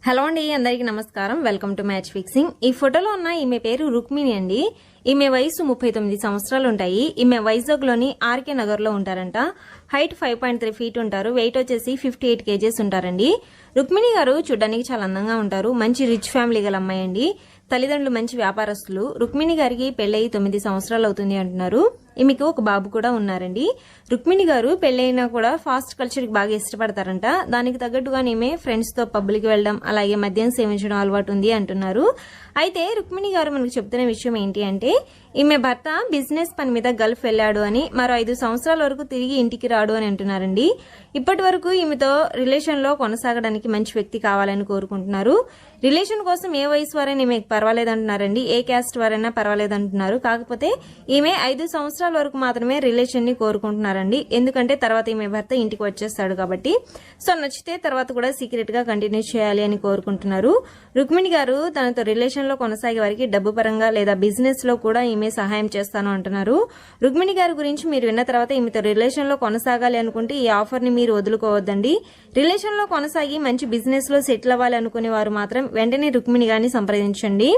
Hello అండి, అందరికీ నమస్కారం. Welcome to match fixing. ఈ ఫోటోలో ఉన్న ఈమె పేరు రుక్మిణి అండి. ఈమె వయసు 39 సంవత్సరాలు ఉంటాయి. ఈమె వైజాగ్ లోని ఆర్కే నగర్ లో ఉంటారంట. హైట్ 5.3 ఫీట్ ఉంటారు. వెయిట్ వచ్చేసి 58 కేజెస్ ఉంటారండి. రుక్మిణి గారు చూడడానికి చాలా అందంగా ఉంటారు. మంచి రిచ్ ఫ్యామిలీ గల అమ్మాయి అండి. తల్లిదండ్రులు మంచి వ్యాపారస్తులు. రుక్మిణి గారికి పెళ్లయి 9 సంవత్సరాలు అవుతుంది అంటున్నారు. ఈమెకు ఒక బాబు కూడా ఉన్నారండి. రుక్మిణి గారు పెళ్లైనా కూడా ఫాస్ట్ కల్చర్ కి బాగా ఇష్టపడతారంట. దానికి తగ్గట్టుగా ఈమె ఫ్రెండ్స్ తో పబ్లిక్ వెళ్లడం, అలాగే మద్యం సేవించడం అలవాటు ఉంది అంటున్నారు. అయితే రుక్మిణి గారు మనకు చెప్తున్న విషయం ఏంటి అంటే, ఈమె భర్త బిజినెస్ పని మీద గల్ఫ్ వెళ్లాడు అని, మరో 5 సంవత్సరాల వరకు తిరిగి ఇంటికి రాడు అని అంటున్నారండి. ఇప్పటి వరకు ఈమెతో రిలేషన్ లో కొనసాగడానికి మంచి వ్యక్తి కావాలని కోరుకుంటున్నారు. రిలేషన్ కోసం ఏ వయసు వారైనా ఈమె పర్వాలేదంటున్నారండి. ఏ క్యాస్ట్ వారైనా పర్వాలేదంటున్నారు. కాకపోతే ఈమె 5 సంవత్సరాల వరకు మాత్రమే రిలేషన్ ని కోరుకుంటున్నారండి. ఎందుకంటే తర్వాత ఈమె భర్త ఇంటికి వచ్చేస్తాడు కాబట్టి. సో నచ్చితే తర్వాత కూడా సీక్రెట్ గా కంటిన్యూ చేయాలి అని కోరుకుంటున్నారు. రుక్మిణి గారు తనతో రిలేషన్ లో కొనసాగే వారికి డబ్బు పరంగా లేదా బిజినెస్ లో కూడా ఈమె సహాయం చేస్తాను అంటున్నారు. రుక్మిణి గారి గురించి మీరు విన్న తర్వాత ఈమెతో రిలేషన్ లో కొనసాగాలి అనుకుంటే ఈ ఆఫర్ ని మీరు వదులుకోవద్దండి. రిలేషన్ లో కొనసాగి మంచి బిజినెస్ లో సెటిల్ అవ్వాలి అనుకునే వారు మాత్రం వెంటనే రుక్మిణి గారిని సంప్రదించండి.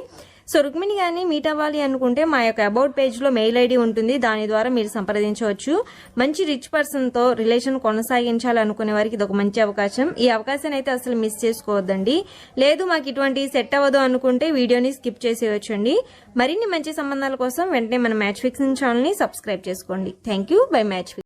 సో రుక్మిణి గారిని మీట్ అవ్వాలి అనుకుంటే మా యొక్క అబౌట్ పేజ్ లో మెయిల్ ఐడి ఉంటుంది. దాని ద్వారా మీరు సంప్రదించవచ్చు. మంచి రిచ్ పర్సన్ తో రిలేషన్ కొనసాగించాలి అనుకునే వారికి ఇది ఒక మంచి అవకాశం. ఈ అవకాశాన్ని అయితే అసలు మిస్ చేసుకోవద్దండి. లేదు మాకు ఇటువంటి సెట్ అవ్వదు అనుకుంటే వీడియోని స్కిప్ చేసేయచ్చండి. మరిన్ని మంచి సంబంధాల కోసం వెంటనే మన మ్యాచ్ ఫిక్సింగ్ ఛానల్ ని సబ్స్క్రైబ్ చేసుకోండి. Thank you. By match.